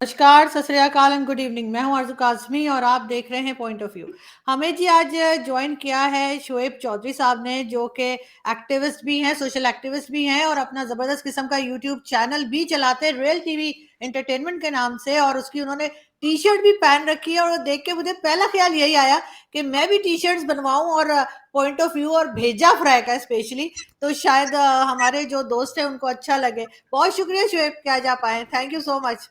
नमस्कार, सत श्री अकाल एंड गुड इवनिंग। मैं हूं आरज़ू काज़मी और आप देख रहे हैं पॉइंट ऑफ व्यू। हमें जी आज ज्वाइन किया है शोएब चौधरी साहब ने, जो कि एक्टिविस्ट भी हैं, सोशल एक्टिविस्ट भी हैं और अपना ज़बरदस्त किस्म का यूट्यूब चैनल भी चलाते हैं रियल टीवी एंटरटेनमेंट के नाम से। और उसकी उन्होंने टी शर्ट भी पहन रखी है और देख के मुझे पहला ख्याल यही आया कि मैं भी टी शर्ट्स बनवाऊं और पॉइंट ऑफ व्यू और भेजा फ्राई का स्पेशली, तो शायद हमारे जो दोस्त हैं उनको अच्छा लगे। बहुत शुक्रिया शोएब कि आज आप आए, थैंक यू सो मच।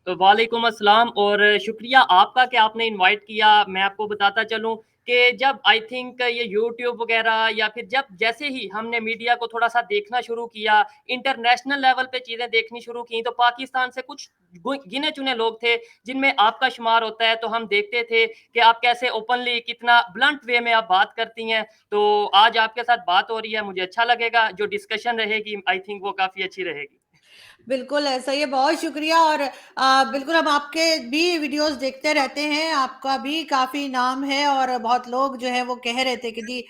तो वालेकुम अस्सलाम और शुक्रिया आपका कि आपने इनवाइट किया। मैं आपको बताता चलूँ कि जब आई थिंक ये यूट्यूब वगैरह या फिर जब जैसे ही हमने मीडिया को थोड़ा-सा देखना शुरू किया, इंटरनेशनल लेवल पे चीज़ें देखनी शुरू की, तो पाकिस्तान से कुछ गिने-चुने लोग थे, जिनमें आपका शुमार होता है। तो हम देखते थे कि आप कैसे ओपनली कितना ब्लंट वे में आप बात करती हैं। तो आज आपके साथ बात हो रही है, मुझे अच्छा लगेगा। जो डिस्कशन रहेगी आई थिंक वो काफ़ी अच्छी रहेगी। बिल्कुल ऐसा ही है, बहुत शुक्रिया। और बिल्कुल हम आपके भी वीडियोस देखते रहते हैं, आपका भी काफ़ी नाम है और बहुत लोग जो है वो कह रहे थे कि जी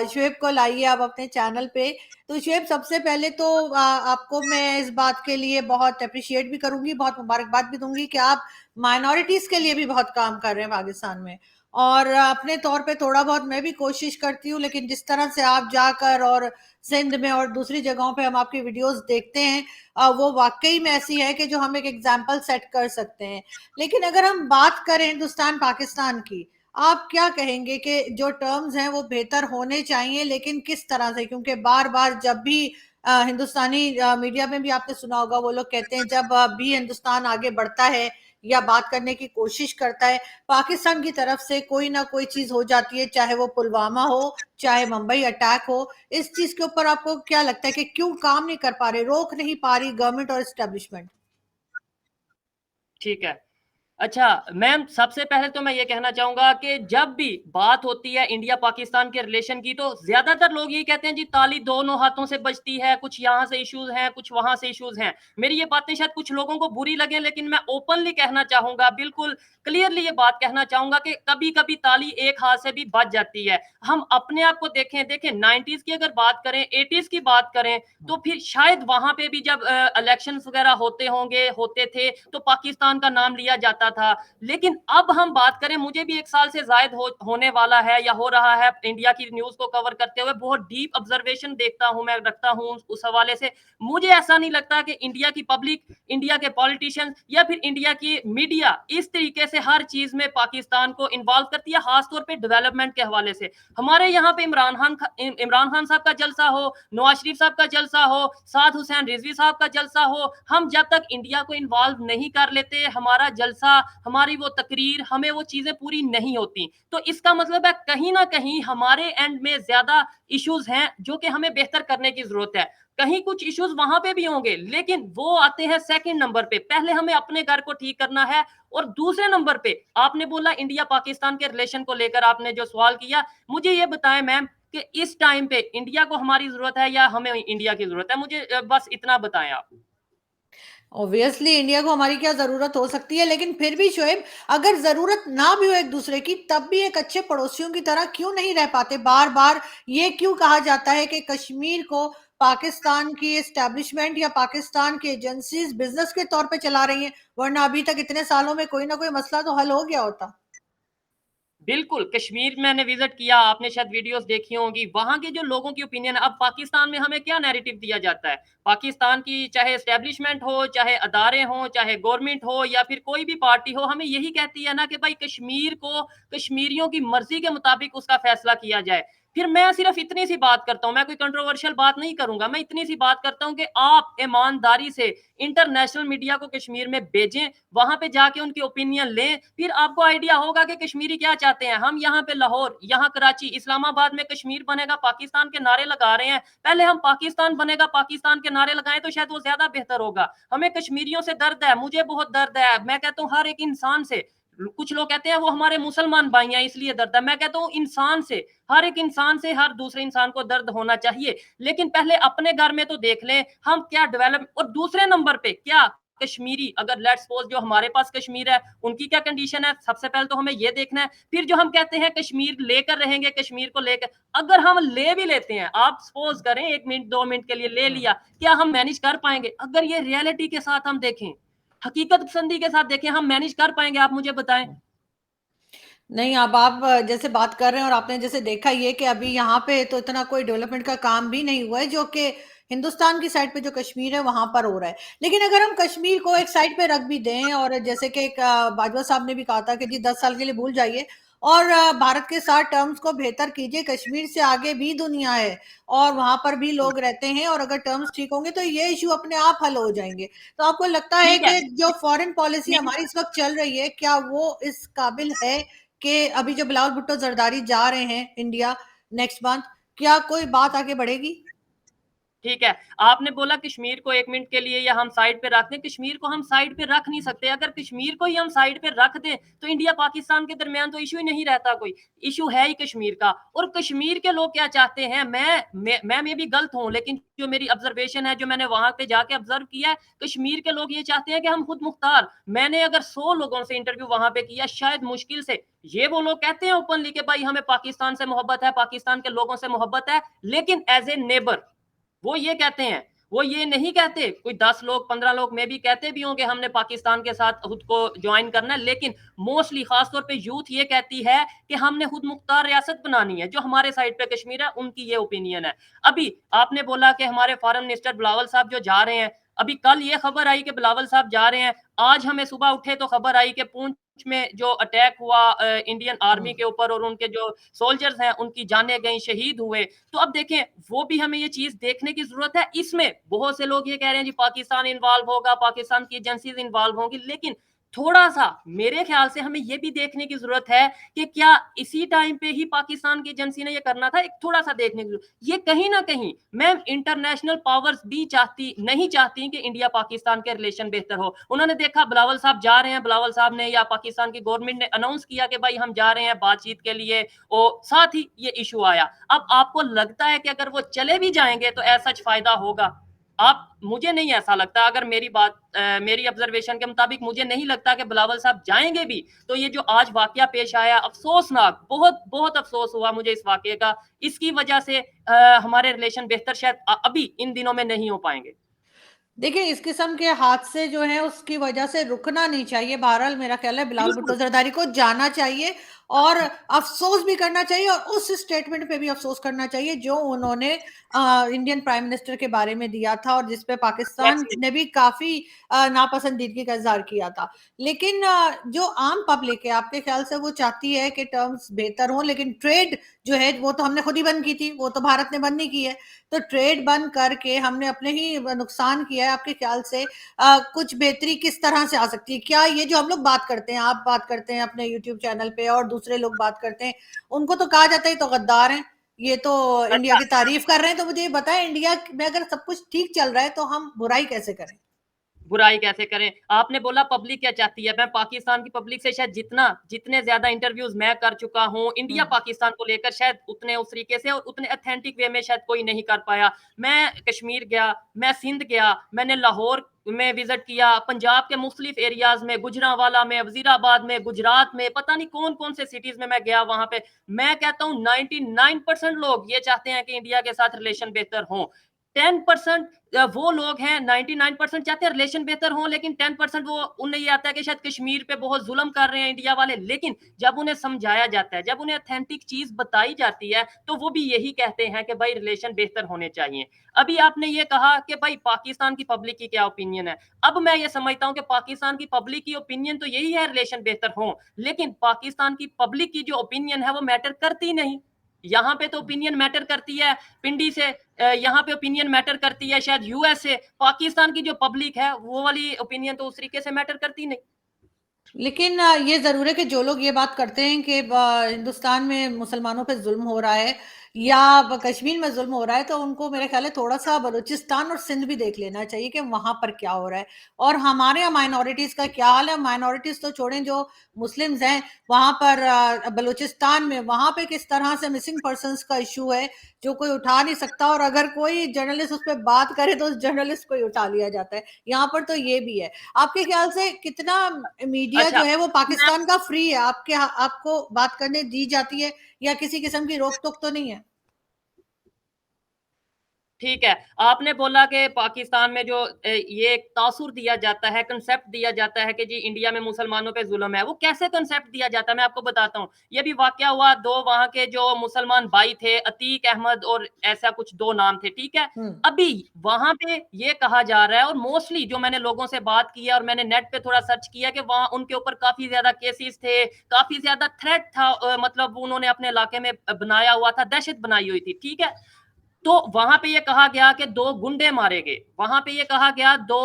शुएब को लाइए आप अपने चैनल पे। तो शुएब, सबसे पहले तो आपको मैं इस बात के लिए बहुत अप्रिशिएट भी करूंगी, बहुत मुबारकबाद भी दूंगी कि आप माइनॉरिटीज़ के लिए भी बहुत काम कर रहे हैं पाकिस्तान में। और अपने तौर पे थोड़ा बहुत मैं भी कोशिश करती हूँ, लेकिन जिस तरह से आप जाकर और सिंध में और दूसरी जगहों पे हम आपकी वीडियोस देखते हैं, वो वाकई में ऐसी है कि जो हम एक एग्जाम्पल सेट कर सकते हैं। लेकिन अगर हम बात करें हिंदुस्तान पाकिस्तान की, आप क्या कहेंगे कि जो टर्म्स हैं वो बेहतर होने चाहिए, लेकिन किस तरह से? क्योंकि बार बार जब भी हिंदुस्तानी मीडिया में भी आपने सुना होगा, वो लोग कहते हैं जब भी हिंदुस्तान आगे बढ़ता है या बात करने की कोशिश करता है, पाकिस्तान की तरफ से कोई ना कोई चीज हो जाती है, चाहे वो पुलवामा हो, चाहे मुंबई अटैक हो। इस चीज के ऊपर आपको क्या लगता है कि क्यों काम नहीं कर पा रहे, रोक नहीं पा रही गवर्नमेंट और एस्टेब्लिशमेंट? ठीक है। अच्छा, मैम सबसे पहले तो मैं ये कहना चाहूँगा कि जब भी बात होती है इंडिया-पाकिस्तान के रिलेशन की, तो ज़्यादातर लोग यही कहते हैं जी ताली दोनों हाथों से बजती है, कुछ यहाँ से इश्यूज़ हैं, कुछ वहाँ से इश्यूज़ हैं। मेरी ये बातें शायद कुछ लोगों को बुरी लगें, लेकिन मैं ओपनली कहना चाहूँगा, बिल्कुल क्लियरली ये बात कहना चाहूँगा कि कभी-कभी ताली एक हाथ से भी बज जाती है। हम अपने आप को देखें 90s की अगर बात करें, 80s की बात करें, तो फिर शायद वहाँ पे भी जब इलेक्शंस वगैरह होते थे, तो पाकिस्तान का नाम लिया जाता था। लेकिन अब हम बात करें, मुझे भी 1 साल से ज़ायद होने वाला है या हो रहा है इंडिया की न्यूज़ को कवर करते हुए, बहुत डीप ऑब्जर्वेशन देखता हूँ, मैं रखता हूँ उस हवाले से। मुझे ऐसा नहीं लगता कि इंडिया की पब्लिक, इंडिया के पॉलिटिशियंस या फिर इंडिया की मीडिया इस तरीके से हर चीज़ में पाकिस्तान को इन्वॉल्व करती है, ख़ास तौर पे डेवलपमेंट के हवाले से। हमारे यहाँ पे इमरान खान साहब का जलसा हो, नवाज शरीफ साहब का जलसा हो, साद हुसैन रिजवी साहब का जलसा हो, हम जब तक इंडिया को इन्वॉल्व नहीं कर लेते, हमारा जलसा, हमारी वो तकरीर, हमें वो चीज़ें पूरी नहीं होती। तो इसका मतलब है कहीं न कहीं हमारे एंड में ज़्यादा इश्यूज़ हैं, जो कि हमें बेहतर करने की ज़रूरत है। कहीं कुछ इश्यूज़ वहाँ पे भी होंगे, लेकिन वो आते हैं सेकंड नंबर पे। पहले हमें अपने घर को ठीक करना है। और दूसरे नंबर पे आपने बोला इंडिया-पाकिस्तान के रिलेशन को लेकर आपने जो सवाल किया, मुझे ये बताएँ मैम कि इस टाइम पे इंडिया को हमारी ज़रूरत है या हमें इंडिया की ज़रूरत है? मुझे बस इतना बताएँ आप। ऑब्वियसली इंडिया को हमारी क्या जरूरत हो सकती है, लेकिन फिर भी शोएब, अगर जरूरत ना भी हो एक दूसरे की, तब भी एक अच्छे पड़ोसियों की तरह क्यों नहीं रह पाते? बार बार ये क्यों कहा जाता है कि कश्मीर को पाकिस्तान की एस्टेब्लिशमेंट या पाकिस्तान की एजेंसीज बिजनेस के तौर पे चला रही हैं, वरना अभी तक इतने सालों में कोई ना कोई मसला तो हल हो गया होता। बिल्कुल, कश्मीर मैंने विज़िट किया, आपने शायद वीडियोज़ देखी होंगी, वहाँ के जो लोगों की ओपिनियन है, अब पाकिस्तान में हमें क्या नैरेटिव दिया जाता है? पाकिस्तान की चाहे एस्टेब्लिशमेंट हो, चाहे अदारे हों, चाहे गवर्नमेंट हो या फिर कोई भी पार्टी हो, हमें यही कहती है ना कि भाई कश्मीर को कश्मीरियों की मर्ज़ी के मुताबिक उसका फैसला किया जाए। फिर मैं सिर्फ़ इतनी सी बात करता हूँ, मैं कोई कंट्रोवर्शियल बात नहीं करूँगा, मैं इतनी सी बात करता हूँ कि आप ईमानदारी से इंटरनेशनल मीडिया को कश्मीर में भेजें, वहाँ पे जाके उनकी ओपिनियन लें, फिर आपको आइडिया होगा कि कश्मीरी क्या चाहते हैं। हम यहाँ पे लाहौर, यहाँ कराची, इस्लामाबाद में कश्मीर बनेगा पाकिस्तान के नारे लगा रहे हैं। पहले हम पाकिस्तान बनेगा पाकिस्तान के नारे लगाएँ तो शायद वो ज़्यादा बेहतर होगा। हमें कश्मीरियों से दर्द है, मुझे बहुत दर्द है। मैं कहता हूँ हर एक इंसान से। कुछ लोग कहते हैं वो हमारे मुसलमान भाई हैं इसलिए दर्द है। मैं कहता हूँ इंसान से, हर एक इंसान से हर दूसरे इंसान को दर्द होना चाहिए। लेकिन पहले अपने घर में तो देख लें हम क्या डेवलप, और दूसरे नंबर पे क्या कश्मीरी, अगर लेट्स सपोज जो हमारे पास कश्मीर है, उनकी क्या कंडीशन है, सबसे पहले तो हमें ये देखना है। फिर जो हम कहते हैं कश्मीर लेकर रहेंगे, कश्मीर को लेकर, अगर हम ले भी लेते हैं, आप सपोज करें 1 मिनट 2 मिनट के लिए ले लिया, क्या हम मैनेज कर पाएंगे? अगर ये रियलिटी के साथ हम देखें, हकीकत पसंदी के साथ देखें, हम मैनेज कर पाएंगे? आप मुझे बताएं। नहीं, अब आप जैसे बात कर रहे हैं और आपने जैसे देखा ये कि अभी यहाँ पे तो इतना कोई डेवलपमेंट का काम भी नहीं हुआ है जो कि हिंदुस्तान की साइड पे जो कश्मीर है वहां पर हो रहा है। लेकिन अगर हम कश्मीर को एक साइड पे रख भी दें और जैसे कि एक बाजवा साहब ने भी कहा था कि जी 10 साल के लिए भूल जाइए और भारत के साथ टर्म्स को बेहतर कीजिए, कश्मीर से आगे भी दुनिया है और वहां पर भी लोग रहते हैं और अगर टर्म्स ठीक होंगे तो ये इश्यू अपने आप हल हो जाएंगे। तो आपको लगता है ठीक है। कि जो फॉरेन पॉलिसी कश्मीर हमारी इस वक्त चल रही है क्या वो इस काबिल है कि अभी जो बिलावल भुट्टो जरदारी जा रहे हैं इंडिया नेक्स्ट मंथ, क्या कोई बात आगे बढ़ेगी? ठीक है, आपने बोला कश्मीर को 1 मिनट के लिए या हम साइड पे रख दें, कश्मीर को हम साइड पे रख नहीं सकते। अगर कश्मीर को ही हम साइड पे रख दें, तो इंडिया-पाकिस्तान के दरमियान तो इश्यू ही नहीं रहता कोई, इश्यू है ही कश्मीर का। और कश्मीर के लोग क्या चाहते हैं, मैं मे बी गलत हूँ, लेकिन जो मेरी ऑब्जर्वेशन है, जो मैंने वहाँ पे जाके ऑब्जर्व किया है, कश्मीर के लोग ये चाहते हैं कि हम खुद मुख्तार। मैंने अगर 100 लोगों से इंटरव्यू वहाँ पे किया, शायद मुश्किल से ये वो लोग कहते हैं ओपनली कि भाई हमें पाकिस्तान से मोहब्बत है, पाकिस्तान के लोगों से मोहब्बत है, लेकिन एज़ ए नेबर वो ये कहते हैं, वो ये नहीं कहते। कोई 10 लोग 15 लोग में भी कहते भी होंगे हमने पाकिस्तान के साथ खुद को ज्वाइन करना है, लेकिन मोस्टली खासतौर पे यूथ ये कहती है कि हमने खुद मुख्तार रियासत बनानी है। जो हमारे साइड पे कश्मीर है, उनकी ये ओपिनियन है। अभी आपने बोला कि हमारे फॉरेन मिनिस्टर बिलावल साहब जो जा रहे हैं, अभी कल ये खबर आई कि बिलावल साहब जा रहे हैं। आज हमें सुबह उठे तो खबर आई कि पूंछ में जो अटैक हुआ इंडियन आर्मी के ऊपर और उनके जो सोल्जर्स हैं उनकी जानें गई, शहीद हुए। तो अब देखें, वो भी हमें ये चीज देखने की जरूरत है। इसमें बहुत से लोग ये कह रहे हैं जी पाकिस्तान इन्वॉल्व होगा, पाकिस्तान की एजेंसीज इन्वॉल्व होंगी, लेकिन थोड़ा सा मेरे ख्याल से हमें ये भी देखने की जरूरत है कि क्या इसी टाइम पे ही पाकिस्तान की एजेंसी ने ये करना था। एक थोड़ा सा देखने की, ये कहीं ना कहीं मैम इंटरनेशनल पावर्स भी नहीं चाहती कि इंडिया पाकिस्तान के रिलेशन बेहतर हो। उन्होंने देखा बिलावल साहब जा रहे हैं, बिलावल साहब ने या पाकिस्तान की गवर्नमेंट ने अनाउंस किया कि भाई हम जा रहे हैं बातचीत के लिए, और साथ ही ये इशू आया। अब आपको लगता है कि अगर वो चले भी जाएंगे तो ऐसा फायदा होगा? आप, मुझे नहीं ऐसा लगता। अगर मेरी ऑब्जर्वेशन के मुताबिक मुझे नहीं लगता कि बिलावल साहब जाएंगे भी। तो ये जो आज वाकया पेश आया, अफसोसनाक, बहुत बहुत अफसोस हुआ मुझे इस वाकये का। इसकी वजह से हमारे रिलेशन बेहतर शायद अभी इन दिनों में नहीं हो पाएंगे। देखिए, इस किस्म के हादसे जो हैं उसकी वजह से रुकना नहीं चाहिए। बहरहाल मेरा ख्याल है बिलावल भुट्टो बिल्कुल। जरदारी को जाना चाहिए और अफसोस भी करना चाहिए और उस स्टेटमेंट पे भी अफसोस करना चाहिए जो उन्होंने इंडियन प्राइम मिनिस्टर के बारे में दिया था और जिस पे पाकिस्तान Exactly. ने भी काफी नापसंदीदगी का इजहार किया था। लेकिन जो आम पब्लिक है, आपके ख्याल से वो चाहती है कि टर्म्स बेहतर हों, लेकिन ट्रेड जो है वो तो हमने खुद ही बंद की थी, वो तो भारत ने बंद नहीं की है। तो ट्रेड बंद करके हमने अपने ही नुकसान किया है। आपके ख्याल से कुछ बेहतरी किस तरह से आ सकती है? क्या ये जो हम लोग बात करते हैं, आप बात करते हैं अपने यूट्यूब चैनल पे और दूसरे लोग बात करते हैं, उनको तो कहा जाता है तो गद्दार हैं, ये तो इंडिया अच्छा, की तारीफ कर रहे हैं। तो मुझे ये बताएं, इंडिया में अगर सब कुछ ठीक चल रहा है तो हम बुराई कैसे करें? बुराई कैसे करें? आपने बोला पब्लिक क्या चाहती है। मैं पाकिस्तान की पब्लिक से शायद जितने ज़्यादा इंटरव्यूज़ मैं कर चुका हूँ, इंडिया हम्म। पाकिस्तान को लेकर शायद उतने उस तरीके से और उतने ऑथेंटिक वे में शायद कोई नहीं कर पाया। मैं कश्मीर गया, मैं सिंध गया, मैंने लाहौर में विज़िट किया, पंजाब के मुख्तलिफ एरियाज़ में, गुजरांवाला में, वज़ीराबाद में, गुजरात में, पता नहीं कौन-कौन से सिटीज़ में मैं गया वहाँ पे। मैं कहता हूँ 99% लोग ये चाहते हैं कि इंडिया के साथ रिलेशन बेहतर हों। 10% वो लोग हैं, 99% चाहते हैं रिलेशन बेहतर हो, लेकिन 10% वो उन्हें ये आता है कि शायद कश्मीर पे बहुत जुल्म कर रहे हैं इंडिया वाले। लेकिन जब उन्हें समझाया जाता है, जब उन्हें ऑथेंटिक चीज बताई जाती है, तो वो भी यही कहते हैं कि भाई रिलेशन बेहतर होने चाहिए। अभी आपने ये कहा कि भाई पाकिस्तान की पब्लिक की क्या ओपिनियन है। अब मैं ये समझता हूँ कि पाकिस्तान की पब्लिक की ओपिनियन तो यही है रिलेशन बेहतर हो, लेकिन पाकिस्तान की पब्लिक की जो ओपिनियन है वो मैटर करती नहीं। यहाँ पे तो ओपिनियन मैटर करती है पिंडी से, यहाँ पे ओपिनियन मैटर करती है शायद यूएस से। पाकिस्तान की जो पब्लिक है वो वाली ओपिनियन तो उस तरीके से मैटर करती नहीं। लेकिन ये ज़रूर है कि जो लोग ये बात करते हैं कि हिंदुस्तान में मुसलमानों पे जुल्म हो रहा है या कश्मीर में जुल्म हो रहा है, तो उनको मेरे ख्याल है थोड़ा सा बलूचिस्तान और सिंध भी देख लेना चाहिए कि वहां पर क्या हो रहा है, और हमारे यहाँ माइनॉरिटीज का क्या हाल है। माइनॉरिटीज तो छोड़ें, जो मुस्लिम्स हैं वहां पर बलूचिस्तान में वहां पे किस तरह से मिसिंग पर्सन्स का इशू है, जो कोई उठा नहीं सकता, और अगर कोई जर्नलिस्ट उस पर बात करे तो उस जर्नलिस्ट को ही उठा लिया जाता है। यहाँ पर तो ये भी है। आपके ख्याल से कितना मीडिया जो अच्छा, है वो मैं पाकिस्तान का फ्री है? आपको बात करने दी जाती है, या किसी किस्म की रोक टोक तो नहीं है? ठीक है, आपने बोला कि पाकिस्तान में जो ये एक तासुर दिया जाता है, कांसेप्ट दिया जाता है कि जी इंडिया में मुसलमानों पे ज़ुल्म है, वो कैसे कांसेप्ट दिया जाता है, मैं आपको बताता हूँ। ये भी वाक़या हुआ, 2 वहाँ के जो मुसलमान भाई थे, अतीक अहमद और ऐसा कुछ 2 नाम थे, ठीक है? हुँ। अभी वहाँ पे ये कहा जा रहा है, और मोस्टली जो मैंने लोगों से बात की है और मैंने नेट पे थोड़ा सर्च किया, कि वहाँ उनके ऊपर काफ़ी ज़्यादा केसेस थे, काफ़ी ज़्यादा थ्रेट था, मतलब उन्होंने अपने इलाके में बनाया हुआ था, दहशत बनाई हुई थी, ठीक है? तो वहां पे ये कहा गया कि 2 गुंडे मारे गए, वहां पे ये कहा गया 2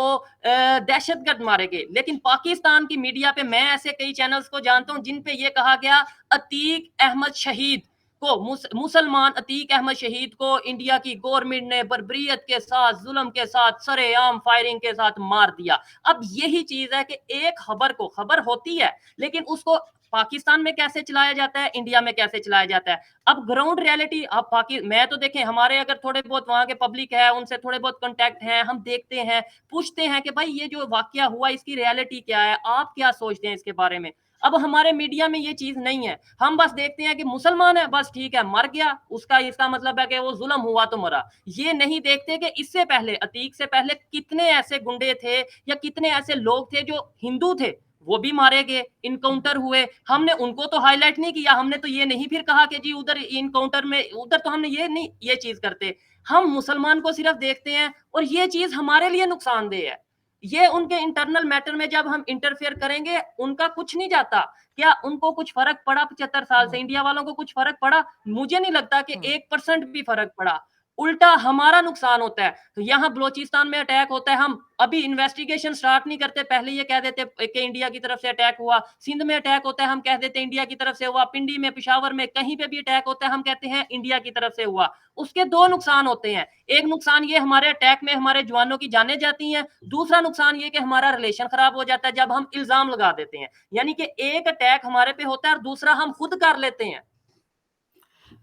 दहशतगर्द मारे गए, लेकिन पाकिस्तान की मीडिया पे मैं ऐसे कई चैनल्स को जानता हूं जिन पे ये कहा गया अतीक अहमद शहीद को, मुसलमान अतीक अहमद शहीद को इंडिया की गवर्नमेंट ने बर्बरियत के साथ, जुल्म के साथ, सरेआम फायरिंग के साथ मार दिया। अब यही चीज है कि एक खबर को खबर होती है, लेकिन उसको पाकिस्तान में कैसे चलाया जाता है, इंडिया में कैसे चलाया जाता है। अब ग्राउंड रियलिटी, अब बाकी मैं तो देखें, हमारे अगर थोड़े बहुत वहां के पब्लिक है, उनसे थोड़े बहुत कांटेक्ट हैं, हम देखते हैं, पूछते हैं कि भाई ये जो वाकया हुआ इसकी रियलिटी क्या है, आप क्या सोचते हैं इसके बारे में। अब हमारे मीडिया में ये चीज नहीं है, हम बस देखते हैं कि मुसलमान है, बस ठीक है, मर गया, उसका इसका मतलब है कि वो जुल्म हुआ तो मरा। ये नहीं देखते कि इससे पहले, अतीक से पहले कितने ऐसे गुंडे थे या कितने ऐसे लोग थे जो हिंदू थे, वो भी मारे गए, इनकाउंटर हुए, हमने उनको तो हाईलाइट नहीं किया, हमने तो ये नहीं फिर कहा कि जी उधर इनकाउंटर में, उधर तो हमने ये नहीं ये चीज करते, हम मुसलमान को सिर्फ देखते हैं, और ये चीज हमारे लिए नुकसानदेह है। ये उनके इंटरनल मैटर में जब हम इंटरफेयर करेंगे, उनका कुछ नहीं जाता। क्या उनको कुछ फर्क पड़ा 75 साल से, हुँ, इंडिया वालों को कुछ फर्क पड़ा? मुझे नहीं लगता कि हुँ। 1% भी फर्क पड़ा। उल्टा हमारा नुकसान होता है। तो यहाँ बलोचिस्तान में अटैक होता है, हम अभी इन्वेस्टिगेशन स्टार्ट नहीं करते, पहले ये कह देते कि इंडिया की तरफ से अटैक हुआ। सिंध में अटैक होता है, हम कह देते हैं इंडिया की तरफ से हुआ। पिंडी में, पेशावर में, कहीं पे भी अटैक होता है, हम कहते हैं इंडिया की तरफ से हुआ। उसके 2 नुकसान होते हैं। एक नुकसान ये, हमारे अटैक में हमारे जवानों की जानें जाती हैं। दूसरा नुकसान ये कि हमारा रिलेशन खराब हो जाता है जब हम इल्जाम लगा देते हैं। यानी कि एक अटैक हमारे पे होता है और दूसरा हम खुद कर लेते हैं।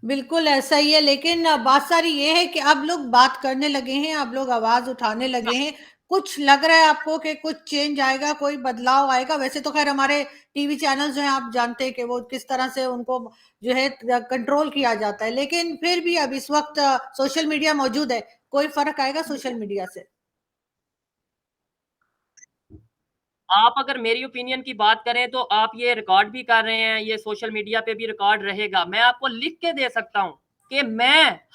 बिल्कुल ऐसा ही है, लेकिन बात सारी ये है कि अब लोग बात करने लगे हैं, अब लोग आवाज़ उठाने लगे हैं। कुछ लग रहा है आपको कि कुछ चेंज आएगा, कोई बदलाव आएगा? वैसे तो ख़ैर हमारे टीवी चैनल्स जो हैं, आप जानते हैं कि वो किस तरह से उनको जो है कंट्रोल किया जाता है। लेकिन फिर भी अब इस वक़्त सोशल मीडिया मौजूद है, कोई फ़र्क आएगा सोशल मीडिया से? आप अगर मेरी ओपिनियन की बात करें तो आप ये रिकॉर्ड भी कर रहे हैं, ये सोशल मीडिया पे भी रिकॉर्ड रहेगा। मैं आपको लिख के दे सकता हूँ कि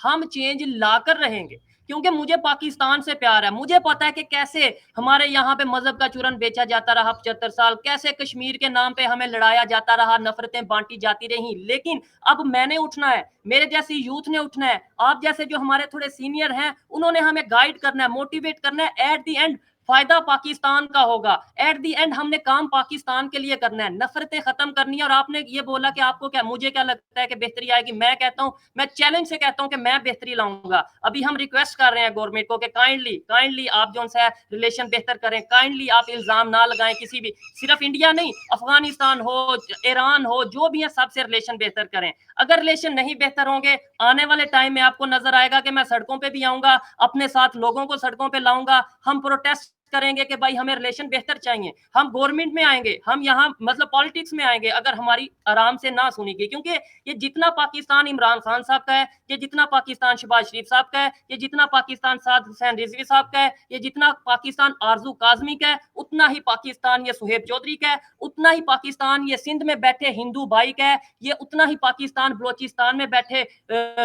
हम चेंज लाकर रहेंगे, क्योंकि मुझे पाकिस्तान से प्यार है। मुझे पता है कि कैसे हमारे यहाँ पे मज़हब का चूरन बेचा जाता रहा 75 साल, कैसे कश्मीर के नाम पे हमें लड़ाया जाता रहा, नफ़रतें बाँटी जाती रहीं। लेकिन अब मैंने उठना है, मेरे जैसी यूथ ने उठना है, आप जैसे जो हमारे थोड़े सीनियर हैं, उन्होंने हमें गाइड करना है, मोटिवेट करना है। एट द एंड फायदा पाकिस्तान का होगा। एट द एंड हमने काम पाकिस्तान के लिए करना है, नफरतें खत्म करनी है। और आपने ये बोला कि आपको क्या, मुझे क्या लगता है कि बेहतरी आएगी, मैं कहता हूं, मैं चैलेंज से कहता हूं कि मैं बेहतरी लाऊंगा। अभी हम रिक्वेस्ट कर रहे हैं गवर्नमेंट को कि काइंडली काइंडली आप जो है रिलेशन बेहतर करें, काइंडली आप इल्जाम ना लगाएं किसी भी, सिर्फ इंडिया नहीं, अफगानिस्तान हो, ईरान हो, जो भी है सबसे रिलेशन बेहतर करें। अगर रिलेशन नहीं बेहतर होंगे, आने वाले टाइम में आपको नजर आएगा कि मैं सड़कों पे भी आऊंगा, अपने साथ लोगों को सड़कों पे लाऊंगा, हम प्रोटेस्ट करेंगे कि भाई हमें रिलेशन बेहतर चाहिए। हम गवर्नमेंट में आएंगे, हम यहाँ मतलब पॉलिटिक्स में आएंगे, अगर हमारी आराम से ना सुनी गई। क्योंकि ये जितना पाकिस्तान इमरान खान साहब का है, ये जितना पाकिस्तान शहबाज शरीफ साहब का है, ये जितना पाकिस्तान साद हुसैन रिजवी साहब का है, ये जितना पाकिस्तान आरजू काजमी का है, उतना ही पाकिस्तान ये सुहेब चौधरी का है, उतना ही पाकिस्तान ये सिंध में बैठे हिंदू भाई का है, ये उतना ही पाकिस्तान बलोचिस्तान में बैठे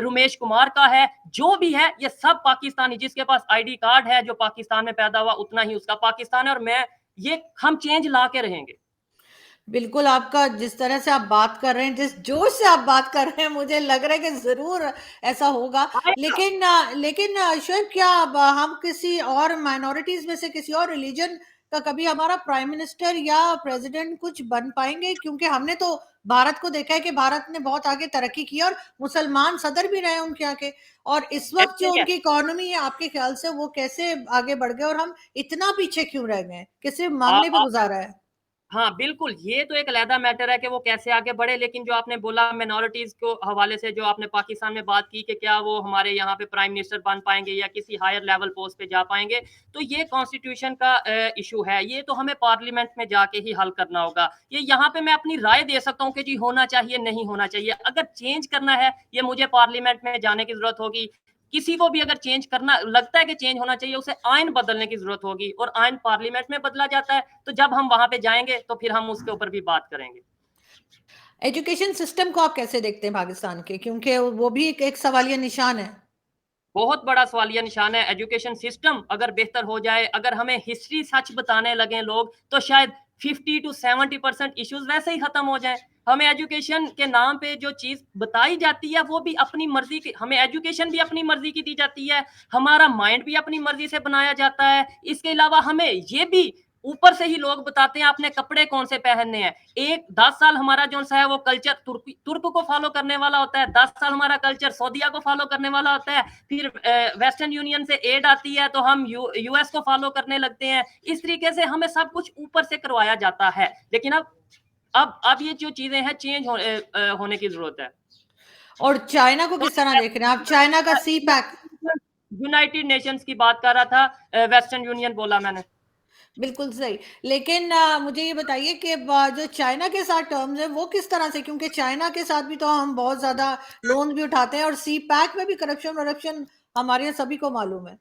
रुमेश कुमार का है। जो भी है ये सब पाकिस्तानी, जिसके पास आईडी कार्ड है, जो पाकिस्तान में पैदा हुआ, उतना ही उसका पाकिस्तान है। और मैं ये हम चेंज ला के रहेंगे। बिल्कुल, आपका जिस तरह से आप बात कर रहे हैं, जिस जोश से आप बात कर रहे हैं, मुझे लग रहा है कि ज़रूर ऐसा होगा। लेकिन शोएब, क्या अब हम किसी और माइनॉरिटीज़ में से किसी और रिलीजन का कभी हमारा प्राइम मिनिस्टर या प्रेसिडेंट कुछ बन पाएँगे? क्योंकि हमने तो भारत को देखा है कि भारत ने बहुत आगे तरक्की की और मुसलमान सदर भी रहे उनके यहाँ के, और इस वक्त ऐसे जो ही है। उनकी इकोनॉमी है आपके ख्याल से वो कैसे आगे बढ़ गए और हम इतना पीछे क्यों रह गए, किस मामले पे आप गुजारा है? हाँ, बिल्कुल, ये तो एक अलहदा मैटर है कि वो कैसे आगे बढ़े, लेकिन जो आपने बोला माइनॉरिटीज़ को हवाले से जो आपने पाकिस्तान में बात की कि क्या वो हमारे यहाँ पे प्राइम मिनिस्टर बन पाएँगे या किसी हायर लेवल पोस्ट पे जा पाएँगे, तो ये कॉन्स्टिट्यूशन का इश्यू है, ये तो हमें पार्लियामेंट में जाके ही हल करना होगा। ये यहाँ पे मैं अपनी राय दे सकता हूँ कि जी होना चाहिए, नहीं होना चाहिए। अगर चेंज करना है, ये मुझे पार्लियामेंट में जाने की ज़रूरत होगी। किसी को भी अगर चेंज करना लगता है कि चेंज होना चाहिए, उसे आइन बदलने की ज़रूरत होगी और आइन पार्लियामेंट में बदला जाता है, तो जब हम वहाँ पे जाएँगे, तो फिर हम उसके ऊपर भी बात करेंगे। एजुकेशन सिस्टम को आप कैसे देखते हैं पाकिस्तान के, क्योंकि वो भी एक सवालिया निशान है। बहुत बड़ा सवालिया निशान है एजुकेशन सिस्टम अगर बेहतर हो जाए, अगर हमें हिस्ट्री सच बताने लगें लोग, तो शायद 50 टू 70% इश्यूज़ वैसे ही खत्म हो जाएँ। हमें एजुकेशन के नाम पे जो चीज़ बताई जाती है, वो भी अपनी मर्ज़ी की, हमें एजुकेशन भी अपनी मर्ज़ी की दी जाती है, हमारा माइंड भी अपनी मर्ज़ी से बनाया जाता है। इसके अलावा हमें ये भी ऊपर से ही लोग बताते हैं आपने कपड़े कौन से पहनने हैं। एक 10 साल हमारा जो-सा है वो कल्चर तुर्क को फ़ॉलो करने वाला होता है, 10 साल हमारा कल्चर सऊदीया को फ़ॉलो करने वाला होता है, फिर वेस्टर्न यूनियन से एड आती है तो हम यूएस को फ़ॉलो करने लगते हैं। इस तरीके से हमें सब कुछ ऊपर से करवाया जाता है। लेकिन अब ये जो चीज़ें हैं चेंज होने की ज़रूरत है। और चाइना को किस तरह देख रहे हैं आप, चाइना का सी पैक? यूनाइटेड नेशंस की बात कर रहा था, वेस्टर्न यूनियन बोला मैंने। बिल्कुल सही। लेकिन मुझे ये बताइए कि जो चाइना के साथ टर्म्स है वो किस तरह से, क्योंकि चाइना के साथ भी तो हम बहुत ज्यादा लोन भी उठाते हैं और सी पैक में भी करप्शन वरप्शन हमारे यहाँ सभी को मालूम है।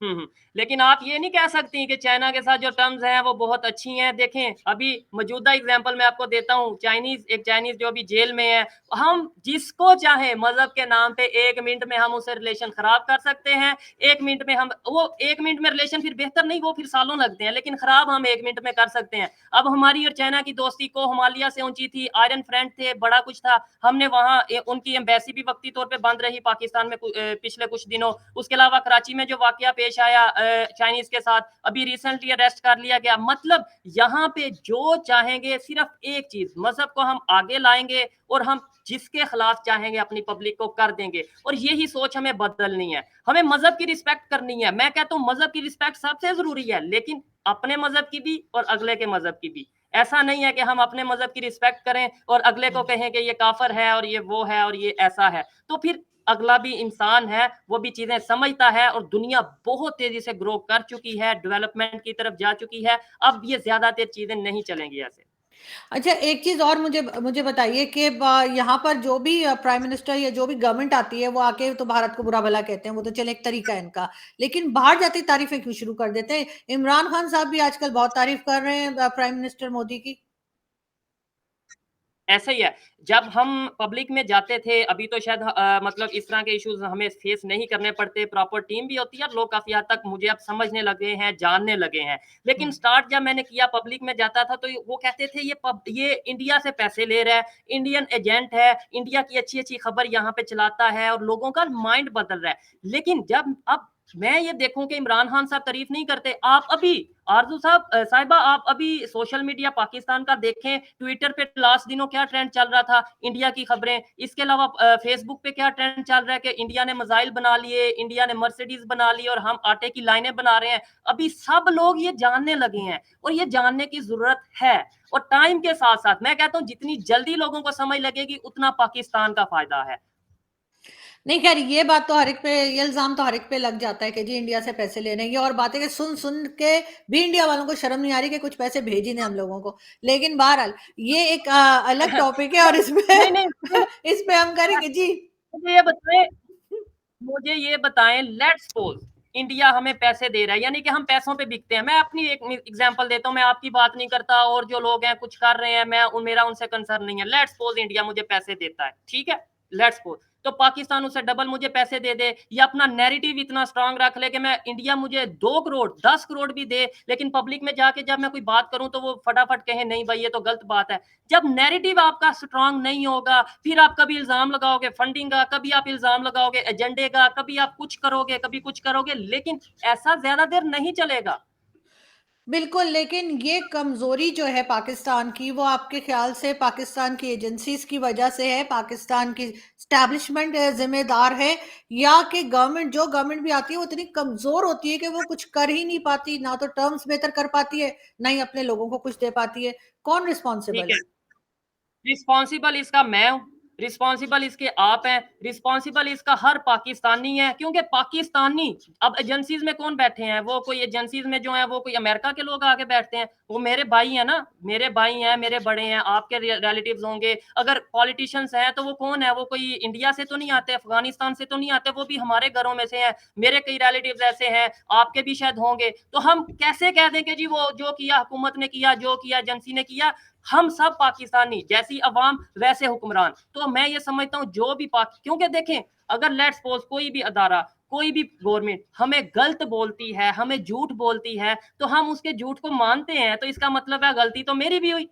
हुँ। लेकिन आप ये नहीं कह सकती कि चाइना के साथ जो टर्म्स हैं वो बहुत अच्छी हैं। देखें, अभी मौजूदा एग्ज़ाम्पल मैं आपको देता हूँ, एक चाइनीज़ जो अभी जेल में है, हम जिसको चाहें मज़हब के नाम पे 1 मिनट में हम उससे रिलेशन ख़राब कर सकते हैं। 1 मिनट में हम वो 1 मिनट में रिलेशन फिर बेहतर नहीं, वो फिर सालों लगते हैं, लेकिन ख़राब हम 1 मिनट में कर सकते हैं। अब हमारी और चाइना की दोस्ती को हिमालय से ऊँची थी, आयरन फ्रेंड थे, बड़ा कुछ था। हमने वहाँ उनकी एम्बेसी भी वक़्ती तौर पे बंद रही पाकिस्तान में पिछले कुछ दिनों। उसके अलावा कराची में जो वाक़या पेश आया चाइनीज़ के साथ, अभी रिसेंटली अरेस्ट कर लिया गया। मतलब यहाँ पे जो चाहेंगे सिर्फ़ एक चीज़, मज़हब को हम आगे लाएँगे और हम जिसके खिलाफ चाहेंगे अपनी पब्लिक को कर देंगे और यही सोच हमें बदलनी है। हमें मज़हब की रिस्पेक्ट करनी है। मैं कहता हूँ मज़हब की रिस्पेक्ट सबसे ज़रूरी है, लेकिन अपने मज़हब की भी और अगले के मज़हब की भी। ऐसा नहीं है कि हम अपने मज़हब की रिस्पेक्ट करें और अगले को कहें कि ये काफ़िर है और ये वो है और ये ऐसा है। तो फिर अगला भी इंसान है, वो भी चीज़ें समझता है और दुनिया बहुत तेज़ी से ग्रो कर चुकी है, डेवलपमेंट की तरफ जा चुकी है। अब ये ज़्यादा देर चीज़ें नहीं चलेंगी ऐसे। अच्छा, एक चीज और मुझे मुझे बताइए कि यहाँ पर जो भी प्राइम मिनिस्टर या जो भी गवर्नमेंट आती है वो आके तो भारत को बुरा भला कहते हैं, वो तो चले एक तरीका है इनका, लेकिन बाहर जाती तारीफें क्यों शुरू कर देते हैं? इमरान खान साहब भी आजकल बहुत तारीफ कर रहे हैं प्राइम मिनिस्टर मोदी की। ऐसा ही है। जब हम पब्लिक में जाते थे, अभी तो शायद मतलब इस तरह के इश्यूज़ हमें फेस नहीं करने पड़ते, प्रॉपर टीम भी होती है और लोग काफ़ी हद तक मुझे अब समझने लगे हैं, जानने लगे हैं। लेकिन हम्म। स्टार्ट जब मैंने किया पब्लिक में जाता था, तो वो कहते थे ये इंडिया से पैसे ले रहा है, इंडियन एजेंट है, इंडिया की अच्छी-अच्छी खबर यहाँ पे चलाता है और लोगों का माइंड बदल रहा है। लेकिन जब अब मैं ये देखूँ कि इमरान खान साहब तारीफ़ नहीं करते, आप अभी आरज़ू साहिबा आप अभी सोशल मीडिया पाकिस्तान का देखें, ट्विटर पे लास्ट दिनों क्या ट्रेंड चल रहा था, इंडिया की खबरें। इसके अलावा फेसबुक पे क्या ट्रेंड चल रहा है कि इंडिया ने मिसाइल बना लिए, इंडिया ने मर्सिडीज़ बना ली और हम आटे की लाइनें बना रहे हैं। अभी सब लोग ये जानने लगे हैं और ये जानने की ज़रूरत है और टाइम के साथ-साथ मैं कहता हूँ जितनी जल्दी लोगों को समझ लगेगी, उतना पाकिस्तान का फ़ायदा है। नहीं, खैर ये बात तो हर एक पे, ये इल्ज़ाम तो हर एक पे लग जाता है कि जी इंडिया से पैसे ले रहे हैं। ये और बात है कि सुन-सुन के भी इंडिया वालों को शर्म नहीं आ रही कि कुछ पैसे भेज ही दें हम लोगों को। लेकिन बहरहाल ये एक अलग टॉपिक है और इसमें नहीं, नहीं, इस पे हम करेंगे जी। मुझे ये बताएँ मुझे ये बताएँ लेट्स सपोज़ इंडिया हमें पैसे दे रहा है, यानी कि हम पैसों पे बिकते हैं। मैं अपनी एक एग्ज़ाम्पल देता हूँ, मैं आपकी बात नहीं करता और जो लोग हैं कुछ कर रहे हैं, मेरा उनसे कंसर्न नहीं है। लेट्स सपोज़ इंडिया मुझे पैसे देता है, ठीक है? लेट्स सपोज़ तो पाकिस्तान उससे डबल मुझे पैसे दे दे या अपना नैरेटिव इतना स्ट्रॉन्ग रख ले कि मैं इंडिया मुझे 2 करोड़, 10 करोड़ भी दे, लेकिन पब्लिक में जाके जब मैं कोई बात करूँ तो वो फटाफट कहें नहीं भाई ये तो गलत बात है। जब नैरेटिव आपका स्ट्रॉन्ग नहीं होगा, फिर आप कभी इल्ज़ाम लगाओगे फंडिंग का, कभी आप इल्ज़ाम लगाओगे एजेंडे का, कभी आप कुछ करोगे, कभी कुछ करोगे, लेकिन ऐसा ज़्यादा देर नहीं चलेगा। बिल्कुल, लेकिन ये कमज़ोरी जो है पाकिस्तान की, वो आपके ख़्याल से पाकिस्तान की एजेंसीज़ की वजह से है, पाकिस्तान की एस्टैब्लिशमेंट ज़िम्मेदार है, या कि गवर्नमेंट, जो गवर्नमेंट भी आती है, वो इतनी कमज़ोर होती है कि वो कुछ कर ही नहीं पाती, ना तो टर्म्स बेहतर कर पाती है, ना ही अपने लोगों को कुछ दे पाती है? कौन ठीक रिस्पॉन्सिबल है। है? रिस्पॉन्सिबल इसका मैं हूँ, रिस्पॉन्सिबल इसके आप हैं, रिस्पॉन्सिबल इसका हर पाकिस्तानी है, क्योंकि पाकिस्तानी अब एजेंसीज़ में कौन बैठे हैं, वो कोई एजेंसीज़ में जो हैं वो कोई अमेरिका के लोग आके बैठते हैं, वो मेरे भाई हैं ना, मेरे भाई हैं, मेरे बड़े हैं, आपके रिलेटिव्स होंगे। अगर पॉलिटिशियंस हैं तो वो कौन है, वो कोई इंडिया से तो नहीं आते, अफगानिस्तान से तो नहीं आते, वो भी हमारे घरों में से हैं। मेरे कई रिलेटिव्स ऐसे हैं, आपके भी शायद होंगे। तो हम कैसे कह दें कि जी वो जो किया हुकूमत ने किया, जो किया एजेंसी ने किया। हम सब पाकिस्तानी, जैसी अवाम वैसे हुक्मरान। तो मैं ये समझता हूँ जो भी क्योंकि देखें, अगर लेट्स सपोज कोई भी अदारा, कोई भी गवर्नमेंट हमें गलत बोलती है, हमें झूठ बोलती है, तो हम उसके झूठ को मानते हैं, तो इसका मतलब है गलती तो मेरी भी हुई।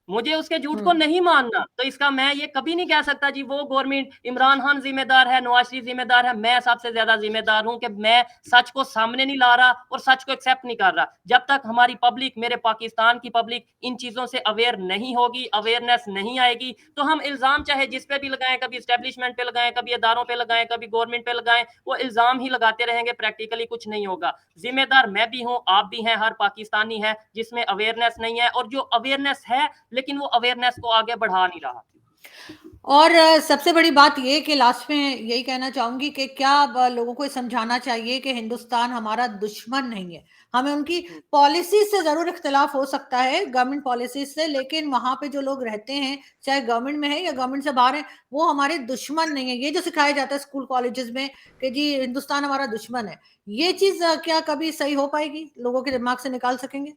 मुझे उसके झूठ को हुँ। नहीं मानना, तो इसका मैं ये कभी नहीं कह सकता जी वो गवर्नमेंट, इमरान खान ज़िम्मेदार है, नवाज़ शरीफ ज़िम्मेदार है। मैं सबसे ज़्यादा ज़िम्मेदार हूँ कि मैं सच को सामने नहीं ला रहा और सच को एक्सेप्ट नहीं कर रहा। जब तक हमारी पब्लिक, मेरे पाकिस्तान की पब्लिक इन चीज़ों से अवेयर नहीं होगी, अवेयरनेस नहीं आएगी, तो हम इल्ज़ाम चाहे जिस पे भी लगाएँ, कभी एस्टेब्लिशमेंट पे लगाएँ, कभी इदारों पे लगाएँ, कभी गवर्नमेंट पे लगाएँ, वो इल्ज़ाम ही लगाते रहेंगे, प्रैक्टिकली कुछ नहीं होगा। ज़िम्मेदार मैं भी हूँ, आप भी हैं, हर पाकिस्तानी है, जिसमें अवेयरनेस नहीं है, और जो अवेयरनेस है लेकिन वो अवेयरनेस को आगे बढ़ा नहीं रहा। और सबसे बड़ी बात ये कि लास्ट में यही कहना चाहूँगी कि क्या लोगों को ये समझाना चाहिए कि हिंदुस्तान हमारा दुश्मन नहीं है। हमें उनकी हुँ। पॉलिसीज़ से ज़रूर इख्तिलाफ़ हो सकता है, गवर्नमेंट पॉलिसीज़ से, लेकिन वहाँ पे जो लोग रहते हैं, चाहे गवर्नमेंट में है या गवर्नमेंट से बाहर हैं, वो हमारे दुश्मन नहीं है। ये जो सिखाया जाता है स्कूल कॉलेजेस में कि जी हिंदुस्तान हमारा दुश्मन है, ये चीज़ क्या कभी सही हो पाएगी? लोगों के दिमाग से निकाल सकेंगे?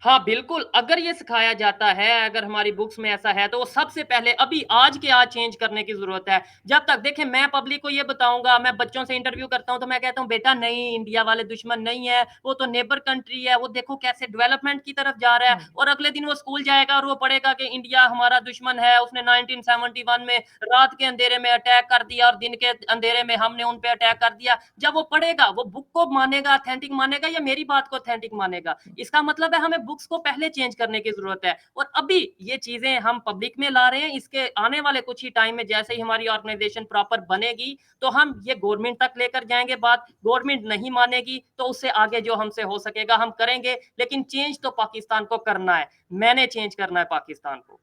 हाँ, बिल्कुल, अगर ये सिखाया जाता है, अगर हमारी बुक्स में ऐसा है, तो वो सबसे पहले अभी आज के आज चेंज करने की ज़रूरत है। जब तक देखिए, मैं पब्लिक को ये बताऊँगा, मैं बच्चों से इंटरव्यू करता हूँ, तो मैं कहता हूँ, "बेटा नहीं, इंडिया वाले दुश्मन नहीं है, वो तो नेबर कंट्री है, वो देखो कैसे डेवलपमेंट की तरफ जा रहा है।" हुँ। और अगले दिन वो स्कूल जाएगा और वो पढ़ेगा कि इंडिया हमारा दुश्मन है, उसने 1971 में रात के अंधेरे में अटैक कर दिया और दिन के अंधेरे में हमने उन पे अटैक कर दिया। जब वो पढ़ेगा, वो बुक को मानेगा, ऑथेंटिक मानेगा, या मेरी बात को ऑथेंटिक मानेगा? इसका मतलब है हमें बुक्स को पहले चेंज करने की ज़रूरत है, और अभी ये चीज़ें हम पब्लिक में ला रहे हैं। इसके आने वाले कुछ ही टाइम में जैसे ही हमारी ऑर्गेनाइज़ेशन प्रॉपर बनेगी, तो हम ये गवर्नमेंट तक लेकर जाएँगे बात। गवर्नमेंट नहीं मानेगी, तो उससे आगे जो हमसे हो सकेगा हम करेंगे, लेकिन चेंज तो पाकिस्तान को करना है। मैंने चेंज करना है पाकिस्तान को।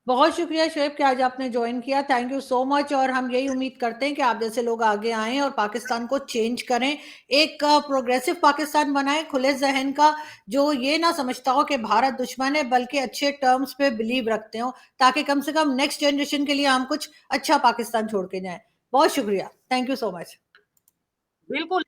बहुत शुक्रिया शुएब कि आज आपने जॉइन किया। थैंक यू सो मच, और हम यही उम्मीद करते हैं कि आप जैसे लोग आगे आएँ और पाकिस्तान को चेंज करें। एक प्रोग्रेसिव पाकिस्तान बनाएँ, खुले ज़हन का, जो ये ना समझता हो कि भारत दुश्मन है, बल्कि अच्छे टर्म्स पे बिलीव रखते हों, ताकि कम से कम नेक्स्ट जनरेशन के लिए हम कुछ अच्छा पाकिस्तान छोड़ के जाएँ। बहुत शुक्रिया। Thank you so much. बिल्कुल।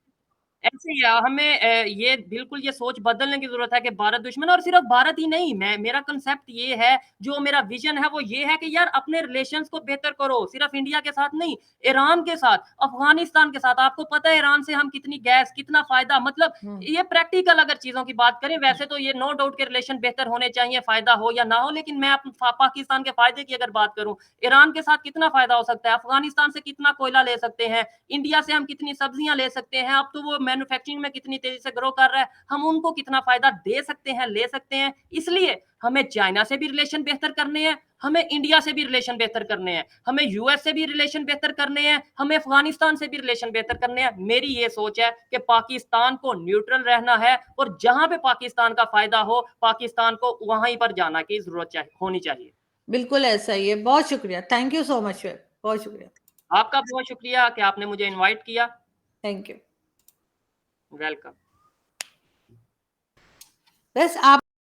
ऐसे ही हमें ये बिल्कुल ये सोच बदलने की ज़रूरत है कि भारत दुश्मन है, और सिर्फ़ भारत ही नहीं, मैं मेरा कांसेप्ट ये है, जो मेरा विज़न है वो ये है कि यार अपने रिलेशंस को बेहतर करो, सिर्फ़ इंडिया के साथ नहीं, ईरान के साथ, अफ़गानिस्तान के साथ। आपको पता है ईरान से हम कितनी गैस, कितना फ़ायदा, मतलब हुँ। ये प्रैक्टिकल अगर चीज़ों की बात करें, वैसे तो ये नो डाउट के रिलेशन बेहतर होने चाहिए, फ़ायदा हो या ना हो, लेकिन मैं पाकिस्तान के फ़ायदे की अगर बात करूँ, ईरान के साथ कितना फ़ायदा हो सकता है, अफ़गानिस्तान से कितना कोयला ले सकते हैं, इंडिया से हम कितनी सब्जियाँ ले सकते हैं, अब तो वो मैन्युफैक्चरिंग में कितनी तेज़ी से ग्रो कर रहा है, हम उनको कितना फ़ायदा दे सकते हैं, ले सकते हैं। इसलिए हमें चाइना से भी रिलेशन बेहतर करने हैं, हमें इंडिया से भी रिलेशन बेहतर करने हैं, हमें यूएस से भी रिलेशन बेहतर करने हैं, हमें अफ़गानिस्तान से भी रिलेशन बेहतर करने हैं। मेरी ये सोच है कि पाकिस्तान को न्यूट्रल रहना है, और जहाँ पे पाकिस्तान का फ़ायदा हो, पाकिस्तान को वहीं पर जाना की ज़रूरत होनी चाहिए। बिल्कुल ऐसा ही है। बहुत शुक्रिया। Thank you so much Shoaib. बहुत शुक्रिया। आपका बहुत शुक्रिया कि आपने मुझे इनवाइट किया। Thank you. वेलकम। बस आप